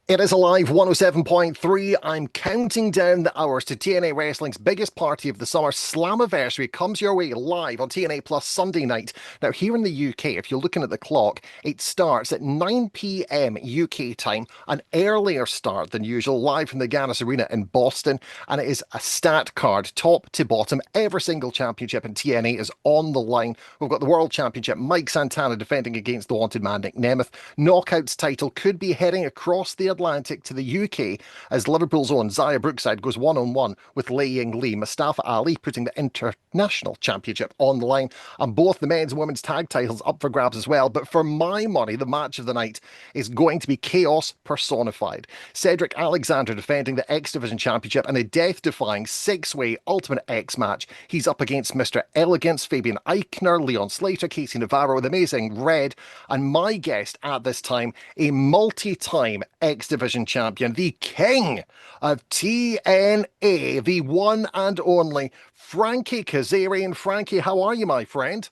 It is Alive 107.3. I'm counting down the hours to TNA Wrestling's biggest party of the summer. Slammiversary comes your way live on TNA Plus Sunday night. Now, here in the UK, if you're looking at the clock, it starts at 9 p.m. UK time, an earlier start than usual, live from the Agganis Arena in Boston. And it is a stat card, top to bottom. Every single championship in TNA is on the line. We've got the World Championship, Mike Santana defending against the Wanted Man, Nick Nemeth. Knockouts title could be heading across the Atlantic to the UK as Liverpool's own Zaya Brookside goes one-on-one with Lei Ying Lee. Mustafa Ali putting the International Championship on the line, and both the men's and women's tag titles up for grabs as well. But for my money, the match of the night is going to be chaos personified. Cedric Alexander defending the X Division Championship in a death-defying six-way Ultimate X match. He's up against Mr. Elegance, Fabian Eichner, Leon Slater, Casey Navarro, the Amazing Red, and my guest at this time, a multi-time X Division champion, the king of TNA, the one and only Frankie Kazarian. Frankie, how are you, my friend?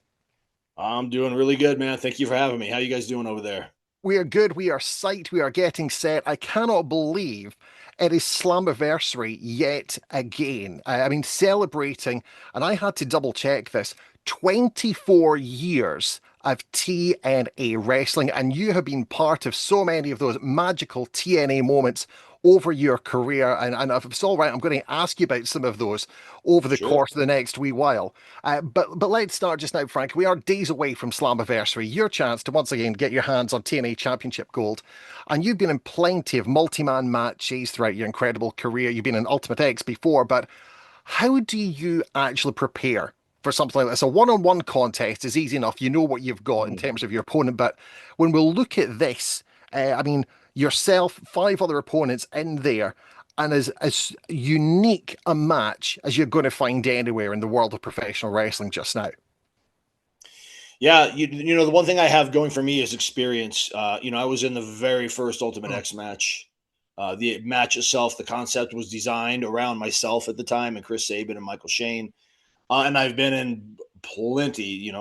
I'm doing really good, man. Thank you for having me. How you guys doing over there? We are good. We are psyched. We are getting set. I cannot believe it is Slammiversary yet again. I mean, celebrating, and I had to double check this, 24 years of TNA wrestling, and you have been part of so many of those magical TNA moments over your career. And if it's all right, I'm going to ask you about some of those over the Sure. course of the next wee while. But let's start just now, Frank. We are days away from Slammiversary, your chance to once again get your hands on TNA Championship gold. And you've been in plenty of multi-man matches throughout your incredible career. You've been in Ultimate X before, but how do you actually prepare for something like this? A one-on-one contest is easy enough. You know what you've got in Mhm. terms of your opponent. But when we look at this, I mean, yourself, five other opponents in there, and as unique a match as you're going to find anywhere in the world of professional wrestling just now. Yeah, you know the one thing I have going for me is experience. I was in the very first Ultimate X match. The match itself, the concept was designed around myself at the time, and Chris Sabin and Michael Shane. And I've been in plenty,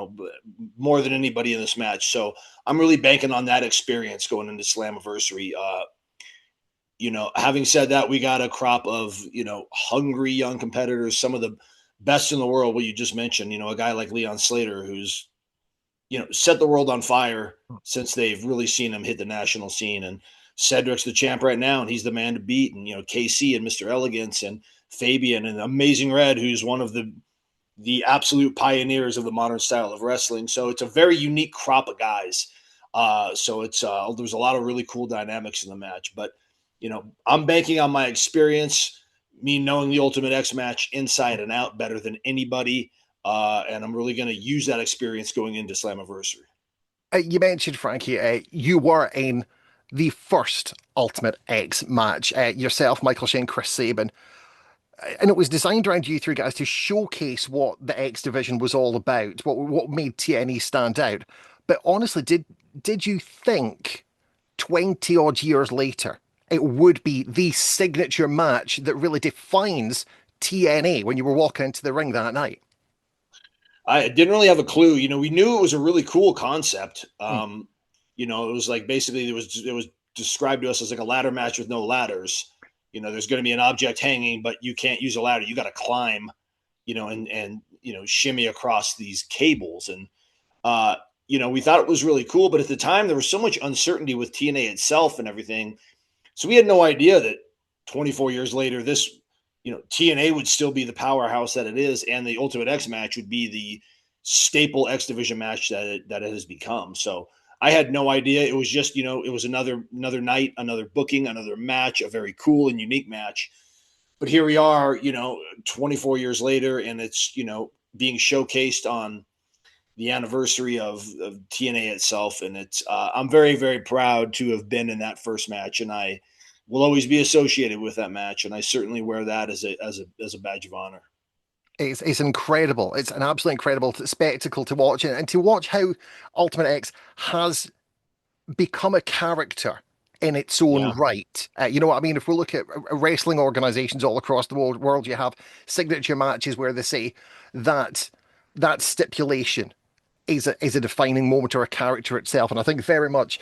more than anybody in this match. So I'm really banking on that experience going into Slammiversary. Having said that, we got a crop of, hungry young competitors, some of the best in the world. What you just mentioned, a guy like Leon Slater, who's, set the world on fire since they've really seen him hit the national scene. And Cedric's the champ right now, and he's the man to beat. And, KC and Mr. Elegance and Fabian and Amazing Red, who's one of the absolute pioneers of the modern style of wrestling. So it's a very unique crop of guys. So it's there's a lot of really cool dynamics in the match. But I'm banking on my experience, me knowing the Ultimate X match inside and out better than anybody, and I'm really going to use that experience going into Slammiversary. You mentioned, Frankie, you were in the first Ultimate X match. Yourself, Michael Shane, Chris Sabin. And it was designed around you three guys to showcase what the X division was all about, what made TNE stand out. But honestly, did you think 20 odd years later it would be the signature match that really defines TNA when you were walking into the ring that night? I didn't really have a clue. We knew it was a really cool concept. Mm. It was like basically it was described to us as like a ladder match with no ladders. There's going to be an object hanging, but you can't use a ladder. You got to climb, and shimmy across these cables. And we thought it was really cool, but at the time there was so much uncertainty with TNA itself and everything. So we had no idea that 24 years later, this, TNA would still be the powerhouse that it is, and the Ultimate X match would be the staple X Division match that it has become. So I had no idea. It was just, it was another night, another booking, another match, a very cool and unique match. But here we are, 24 years later, and it's, being showcased on the anniversary of TNA itself. And it's I'm very, very proud to have been in that first match, and I will always be associated with that match. And I certainly wear that as a badge of honor. It's incredible. It's an absolutely incredible spectacle to watch, and to watch how Ultimate X has become a character in its own Yeah. right. You know what I mean? If we look at wrestling organizations all across the world, you have signature matches where they say that that stipulation is a defining moment or a character itself. And I think very much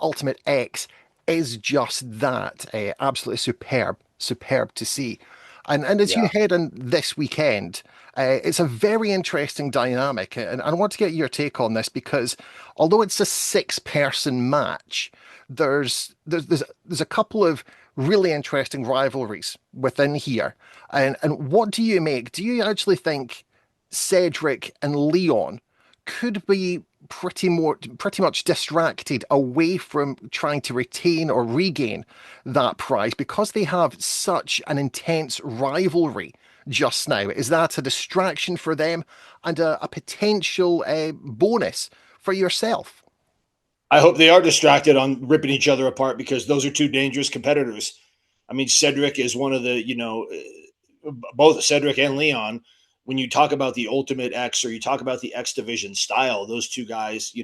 Ultimate X is just that, absolutely superb, superb to see. And as you Yeah. head in this weekend, it's a very interesting dynamic, and I want to get your take on this because although it's a six-person match, there's a couple of really interesting rivalries within here. And what do you make? Do you actually think Cedric and Leon could be pretty much distracted away from trying to retain or regain that prize because they have such an intense rivalry just now? Is that a distraction for them and a potential bonus for yourself? I hope they are distracted on ripping each other apart because those are two dangerous competitors. I mean, Cedric is one of the, both Cedric and Leon. When you talk about the Ultimate X or you talk about the X Division style, those two guys,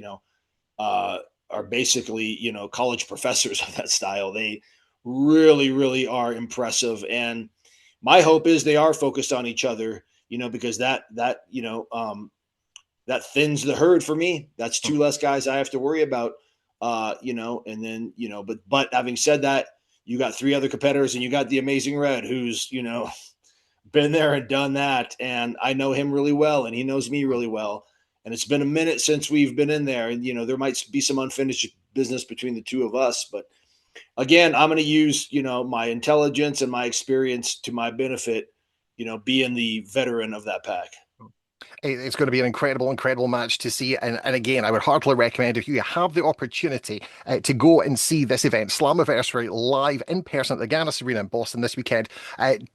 uh, are basically, college professors of that style. They really, really are impressive. And my hope is they are focused on each other, because that thins the herd for me. That's two less guys I have to worry about. And then, but having said that, you got three other competitors and you got the Amazing Red, who's, been there and done that. And I know him really well and he knows me really well. And it's been a minute since we've been in there. And, there might be some unfinished business between the two of us. But again, I'm going to use, my intelligence and my experience to my benefit, being the veteran of that pack. It's going to be an incredible, incredible match to see. And again, I would heartily recommend if you have the opportunity to go and see this event, Slammiversary, live in person at the Agganis Arena in Boston this weekend,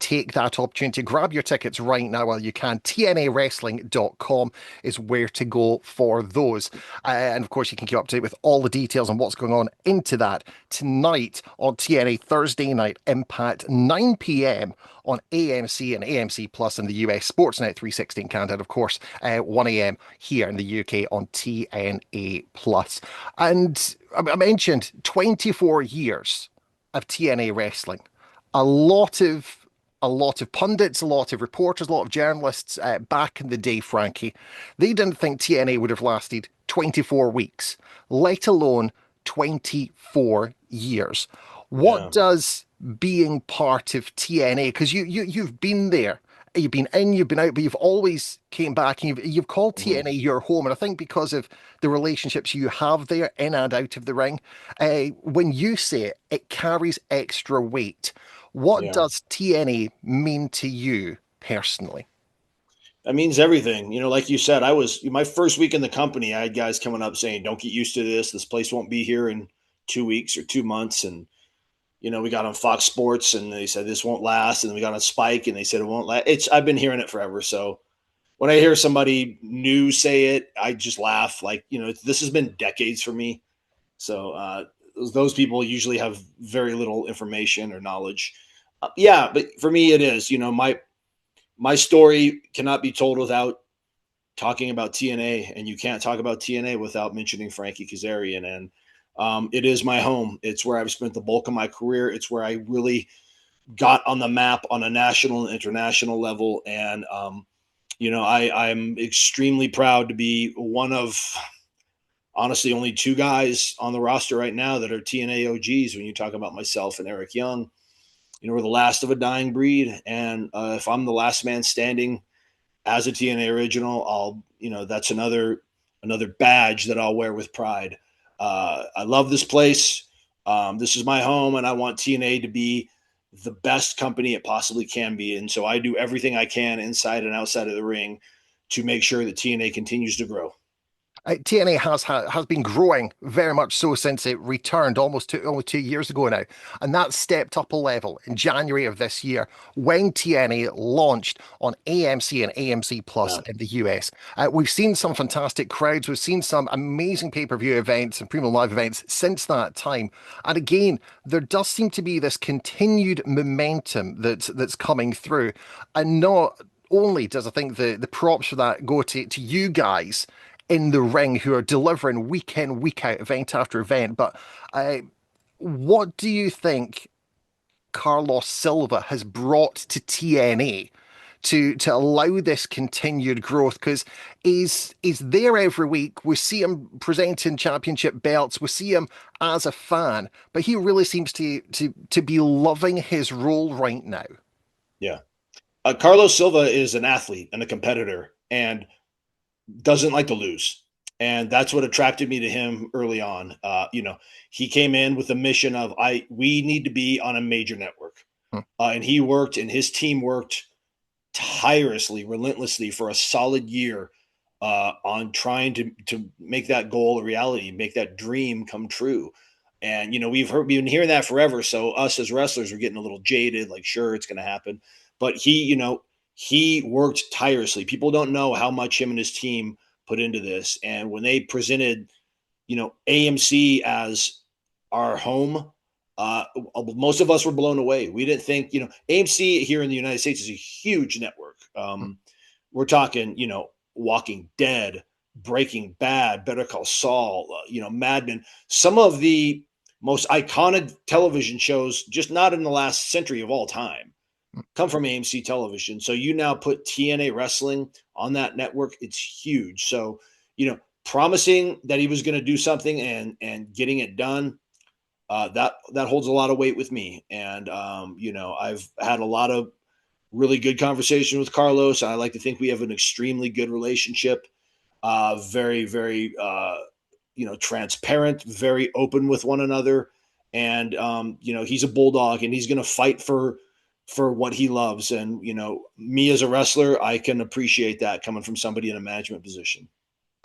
take that opportunity. Grab your tickets right now while you can. TNAWrestling.com is where to go for those. And of course, you can keep up to date with all the details on what's going on into that tonight on TNA Thursday Night Impact, 9 p.m. on AMC and AMC Plus in the US, Sportsnet 360 in Canada, of course, 1 a.m. here in the UK on TNA Plus. And I mentioned 24 years of TNA wrestling. A lot of a lot of pundits, a lot of reporters, a lot of journalists back in the day, Frankie, they didn't think TNA would have lasted 24 weeks, let alone 24 years. What Yeah. does being part of TNA, because you've been there, you've been in, you've been out, but you've always came back and you've called Mm-hmm. TNA your home. And I think because of the relationships you have there in and out of the ring, when you say it, it carries extra weight. What Yeah. does TNA mean to you personally? That means everything. Like you said, I was my first week in the company. I had guys coming up saying, "Don't get used to this. This place won't be here in 2 weeks or 2 months." And we got on Fox Sports, and they said this won't last. And then we got on Spike, and they said it won't last. I've been hearing it forever. So when I hear somebody new say it, I just laugh. Like this has been decades for me. So those people usually have very little information or knowledge. Yeah, but for me, it is. My story cannot be told without talking about TNA, and you can't talk about TNA without mentioning Frankie Kazarian. And it is my home. It's where I've spent the bulk of my career. It's where I really got on the map on a national and international level. And I'm extremely proud to be one of honestly only two guys on the roster right now that are TNA OGs. When you talk about myself and Eric Young, we're the last of a dying breed. And if I'm the last man standing as a TNA original, that's another badge that I'll wear with pride. I love this place. This is my home, and I want TNA to be the best company it possibly can be. And so I do everything I can inside and outside of the ring to make sure that TNA continues to grow. TNA has been growing very much so since it returned almost 2 years ago now, and that stepped up a level in January of this year when TNA launched on AMC and AMC Plus Yeah. in the US. We've seen some fantastic crowds, we've seen some amazing pay-per-view events and premium live events since that time, and again, there does seem to be this continued momentum that's coming through, and not only does I think the props for that go to you guys in the ring who are delivering week in, week out, event after event. But uh, what do you think Carlos Silva has brought to TNA to allow this continued growth? Because he's there every week. We see him presenting championship belts. We see him as a fan, but he really seems to be loving his role right now. Yeah. Carlos Silva is an athlete and a competitor and doesn't like to lose. And that's what attracted me to him early on. He came in with a mission of we need to be on a major network. Hmm. And he worked and his team worked tirelessly, relentlessly for a solid year on trying to make that goal a reality, make that dream come true. And we've been hearing that forever. So us as wrestlers are getting a little jaded, like sure it's going to happen, but he worked tirelessly. People don't know how much him and his team put into this. And when they presented, AMC as our home, most of us were blown away. We didn't think, AMC here in the United States is a huge network. We're talking, Walking Dead, Breaking Bad, Better Call Saul, Mad Men, some of the most iconic television shows, just not in the last century of all time, come from AMC television. So you now put TNA wrestling on that network. It's huge. So, promising that he was going to do something and getting it done, that holds a lot of weight with me. And, I've had a lot of really good conversation with Carlos. I like to think we have an extremely good relationship. Very, very, transparent, very open with one another. And, he's a bulldog and he's going to fight for what he loves. And, me as a wrestler, I can appreciate that coming from somebody in a management position.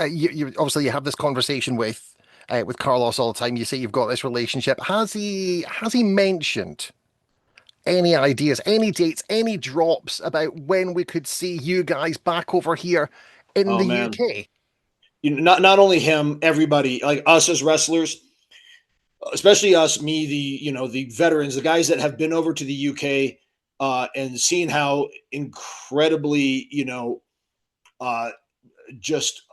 You obviously you have this conversation with Carlos all the time. You say you've got this relationship. Has he mentioned any ideas, any dates, any drops about when we could see you guys back over here in Oh the man. UK? Not only him, everybody, like us as wrestlers, especially us, me, the veterans, the guys that have been over to the UK, and seen how incredibly, uh, just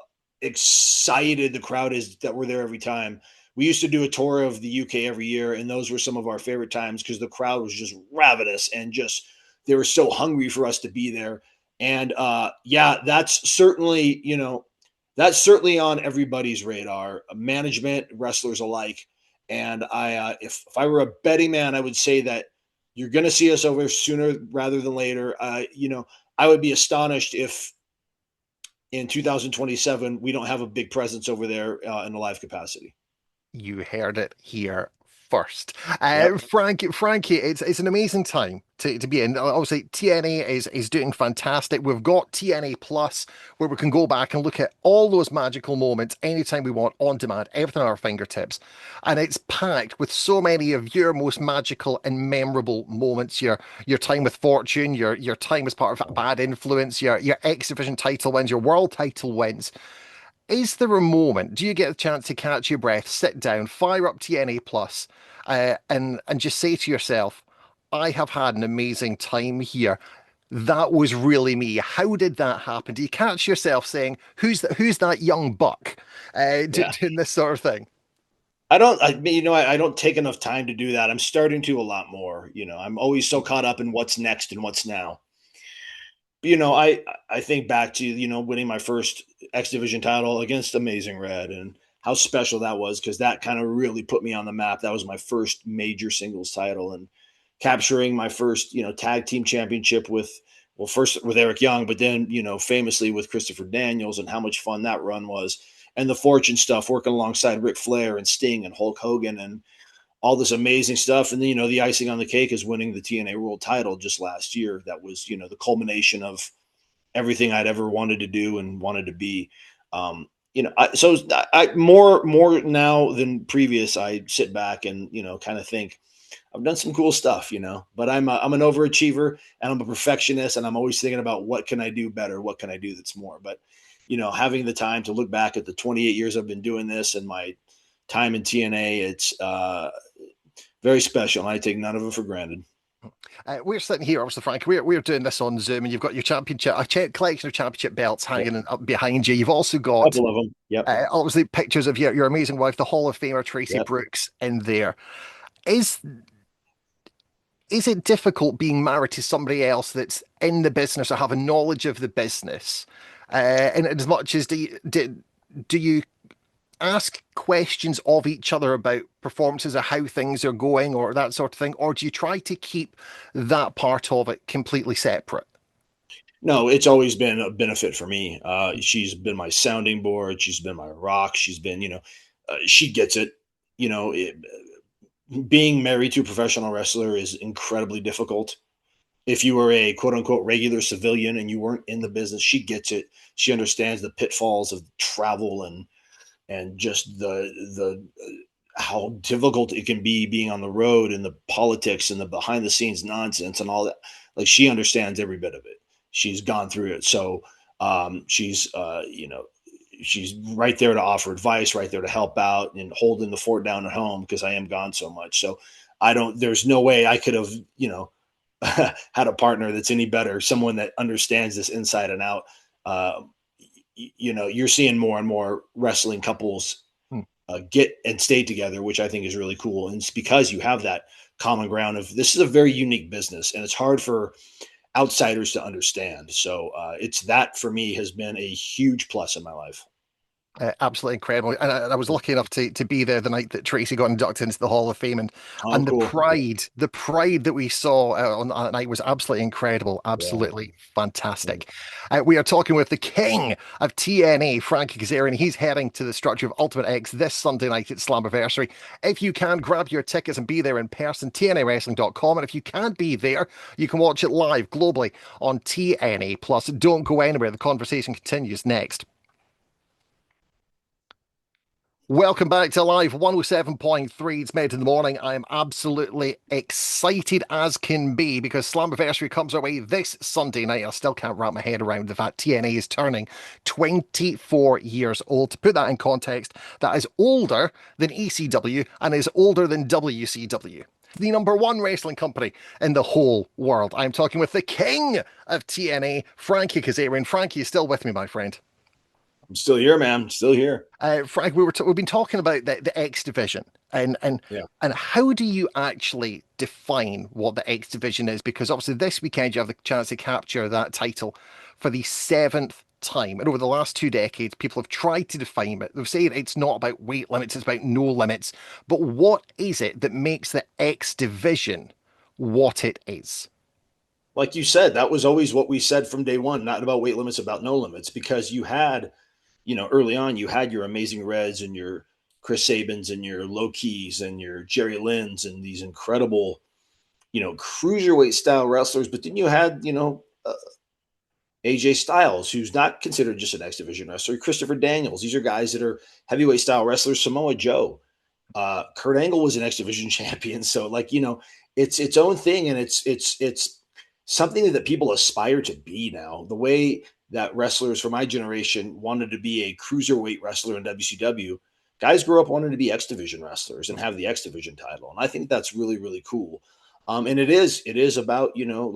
excited the crowd is that we're there every time. We used to do a tour of the UK every year, and those were some of our favorite times because the crowd was just ravenous and just they were so hungry for us to be there. And yeah, that's certainly on everybody's radar, management, wrestlers alike. And if I were a betting man, I would say that you're going to see us over sooner rather than later. I would be astonished if in 2027 we don't have a big presence over there in a live capacity. You heard it here first. Yep. Frankie, it's an amazing time to be in. Obviously, TNA is doing fantastic. We've got TNA Plus where we can go back and look at all those magical moments anytime we want on demand, everything at our fingertips. And it's packed with so many of your most magical and memorable moments. Your time with Fortune, your time as part of Bad Influence, your X Division title wins, your world title wins. Is there a moment? Do you get a chance to catch your breath, sit down, fire up TNA Plus, and just say to yourself, "I have had an amazing time here. That was really me. How did that happen?" Do you catch yourself saying, Who's that young buck?" Yeah. Doing this sort of thing. I don't take enough time to do that. I'm starting to a lot more. I'm always so caught up in what's next and what's now. I think back to winning my first X Division title against Amazing Red and how special that was because that kind of really put me on the map. That was my first major singles title and capturing my first tag team championship first with Eric Young, but then famously with Christopher Daniels and how much fun that run was, and the Fortune stuff working alongside Ric Flair and Sting and Hulk Hogan and all this amazing stuff. And then, the icing on the cake is winning the TNA world title just last year. That was, the culmination of everything I'd ever wanted to do and wanted to be. More now than previous, I sit back and, kind of think I've done some cool stuff, but I'm an overachiever and I'm a perfectionist and I'm always thinking about what can I do better? What can I do that's more? But, having the time to look back at the 28 years I've been doing this and my time in TNA, it's very special. And I take none of it for granted. We're sitting here, obviously, Frank. We're doing this on Zoom, and you've got your collection of championship belts Yep. hanging up behind you. You've also got Couple of them. Yep. obviously pictures of your amazing wife, the Hall of Famer Tracy Yep. Brooks, in there. Is is it difficult being married to somebody else that's in the business or have a knowledge of the business? And as much as do you ask questions of each other about performances or how things are going or that sort of thing, or do you try to keep that part of it completely separate? No, it's always been a benefit for me. She's been my sounding board. She's been my rock. She's been, she gets it. You know, it, Being married to a professional wrestler is incredibly difficult. If you were a quote unquote regular civilian and you weren't in the business, she gets it. She understands the pitfalls of travel and just the how difficult it can be being on the road and the politics and the behind the scenes nonsense and all that. Like she understands every bit of it. She's gone through it. So she's she's right there to offer advice, right there to help out and holding the fort down at home because I am gone so much. So I don't there's no way I could have, had a partner that's any better, someone that understands this inside and out. Uh, you're seeing more and more wrestling couples Hmm. get and stay together, which I think is really cool. And it's because you have that common ground of this is a very unique business and it's hard for outsiders to understand. So it's that for me has been a huge plus in my life. Absolutely incredible. And I was lucky enough to be there the night that Tracy got inducted into the Hall of Fame, Oh, and cool. the pride that we saw on that night was absolutely incredible, Yeah. absolutely Yeah. fantastic. We are talking with the king of TNA, Frankie Kazarian. He's heading to the structure of Ultimate X this Sunday night at Slammiversary. If you can, grab your tickets and be there in person, TNAWrestling.com. And if you can't be there, you can watch it live globally on TNA Plus. Don't go anywhere. The conversation continues next. Welcome back to Live 107.3. It's made in the morning. I am absolutely excited as can be because Slammiversary comes our way this Sunday night. I still can't wrap my head around the fact TNA is turning 24 years old. To put that in context, that is older than ECW and is older than WCW. The number one wrestling company in the whole world. I'm talking with the king of TNA, Frankie Kazarian. Frankie is still with me, my friend. I'm still here, man. Still here. Frank, we've been talking about the X division Yeah. and how do you actually define what the X division is? Because obviously this weekend you have the chance to capture that title for the seventh time, and over the last 2 decades, people have tried to define it. They've said it's not about weight limits; it's about no limits. But what is it that makes the X division what it is? Like you said, that was always what we said from day one, not about weight limits, about no limits, because you had, early on, you had your Amazing Reds and your Chris Sabins and your Low Keys and your Jerry Lynn's and these incredible, cruiserweight style wrestlers. But then you had, AJ Styles, who's not considered just an X Division wrestler, Christopher Daniels. These are guys that are heavyweight style wrestlers. Samoa Joe, Kurt Angle was an X Division champion. So, it's its own thing, and it's something that people aspire to be now. The way that wrestlers from my generation wanted to be a cruiserweight wrestler in WCW, guys grew up wanting to be X Division wrestlers and have the X Division title, and I think that's really really cool. And it is about you know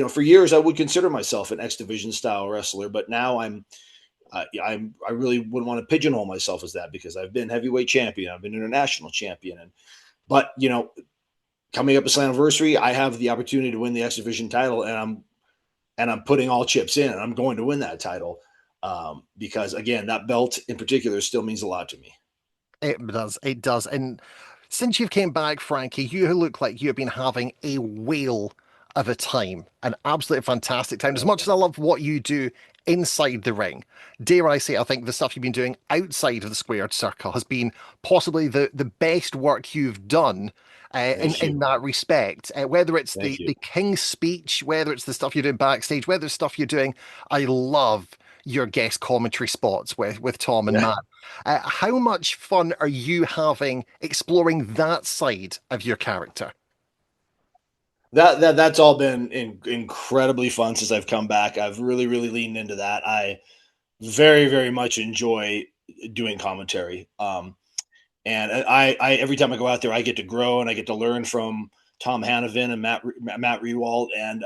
for years I would consider myself an X Division style wrestler, but now I really wouldn't want to pigeonhole myself as that because I've been heavyweight champion, I've been international champion, but coming up to Slammiversary, I have the opportunity to win the X Division title, and I'm putting all chips in, and I'm going to win that title because again, that belt in particular still means a lot to me. It does. It does. And since you've came back, Frankie, you look like you've been having a whale of a time, an absolutely fantastic time. As much as I love what you do inside the ring, dare I say, I think the stuff you've been doing outside of the squared circle has been possibly the best work you've done. Thank In you. that respect, whether it's Thank you. the King's Speech, whether it's the stuff you're doing backstage, whether it's stuff you're doing, I love your guest commentary spots with Tom and Yeah. Matt. How much fun are you having exploring that side of your character? That's all been incredibly fun since I've come back. I've really really leaned into that. I very very much enjoy doing commentary. And I every time I go out there, I get to grow and I get to learn from Tom Hanavan and Matt Rewald. And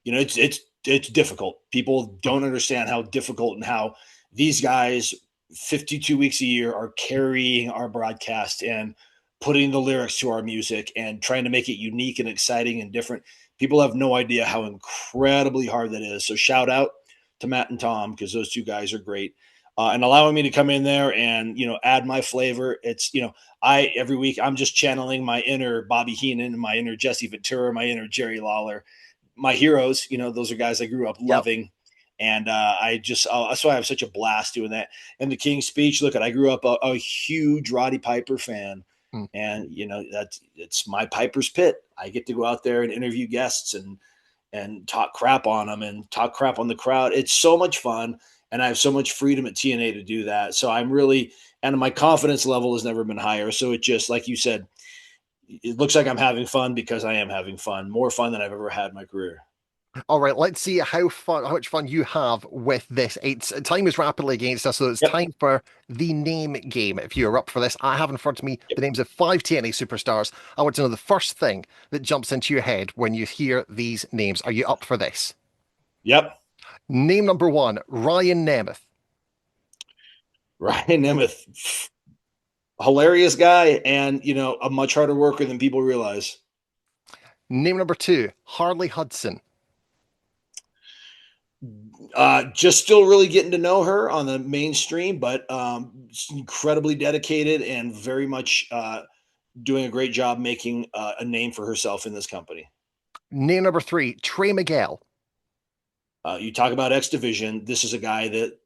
it's difficult. People don't understand how difficult and how these guys 52 weeks a year are carrying our broadcast. And putting the lyrics to our music and trying to make it unique and exciting and different. People have no idea how incredibly hard that is. So shout out to Matt and Tom because those two guys are great. And allowing me to come in there and add my flavor. It's I every week I'm just channeling my inner Bobby Heenan, my inner Jesse Ventura, my inner Jerry Lawler, my heroes. Those are guys I grew up Yep. loving, and that's why I have such a blast doing that. And the King's Speech. Look, I grew up a huge Roddy Piper fan, Hmm. and it's my Piper's Pit. I get to go out there and interview guests and talk crap on them and talk crap on the crowd. It's so much fun, and I have so much freedom at TNA to do that. So I'm really, and my confidence level has never been higher. So it just, like you said, it looks like I'm having fun because I am having fun, more fun than I've ever had in my career. All right, let's see how much fun you have with this. It's time is rapidly against us, so it's Yep. time for the name game. If you're up for this, I have in front of me Yep. the names of 5 TNA superstars. I want to know the first thing that jumps into your head when you hear these names. Are you up for this? Yep. Name number one, Ryan Nemeth. Ryan Nemeth, hilarious guy, and a much harder worker than people realize. Name number two, Harley Hudson. Just still really getting to know her on the mainstream, but incredibly dedicated and very much doing a great job making a name for herself in this company. Name number three, Trey Miguel. You talk about X Division. This is a guy that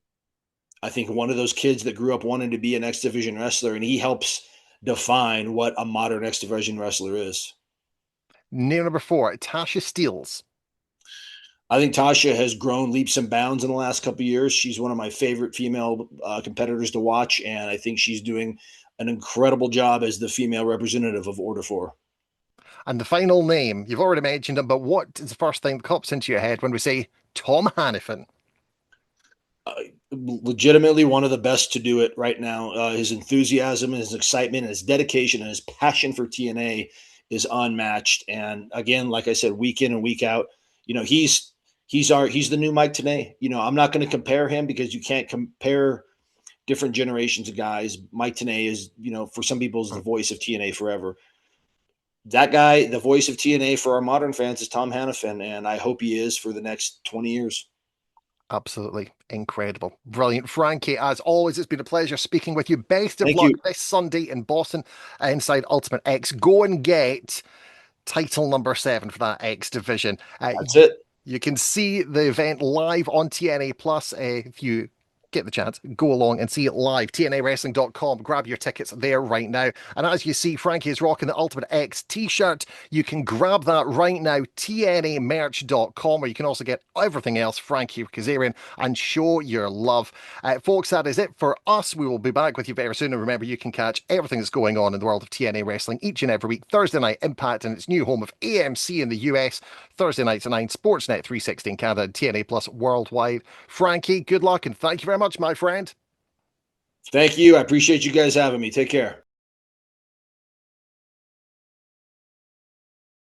I think one of those kids that grew up wanting to be an X Division wrestler, and he helps define what a modern X Division wrestler is. Name number four, Tasha Steeles. I think Tasha has grown leaps and bounds in the last couple of years. She's one of my favorite female competitors to watch, and I think she's doing an incredible job as the female representative of Order 4. And the final name, you've already mentioned him, but what is the first thing that pops into your head when we say Tom Hannifan? Legitimately one of the best to do it right now. His enthusiasm and his excitement and his dedication and his passion for TNA is unmatched. And again, like I said, week in and week out, he's the new Mike Tenay. I'm not going to compare him because you can't compare different generations of guys. Mike Tenay is, for some people, is the voice of TNA forever. That guy, the voice of TNA for our modern fans, is Tom Hannifan, and I hope he is for the next 20 years. Absolutely incredible. Brilliant. Frankie, as always, it's been a pleasure speaking with you. Best of Thank you. luck this Sunday in Boston inside Ultimate X. Go and get title number 7 for that X division. That's it. You can see the event live on TNA Plus if you get the chance, go along and see it live. TNAWrestling.com. Grab your tickets there right now. And as you see, Frankie is rocking the Ultimate X t-shirt. You can grab that right now. TNAmerch.com, where you can also get everything else, Frankie Kazarian, and show your love. Folks, that is it for us. We will be back with you very soon. And remember, you can catch everything that's going on in the world of TNA wrestling each and every week. Thursday night, Impact and its new home of AMC in the US. Thursday nights at 9, Sportsnet 360 in Canada, and TNA Plus worldwide. Frankie, good luck and thank you very much, my friend. Thank you. I appreciate you guys having me. Take care.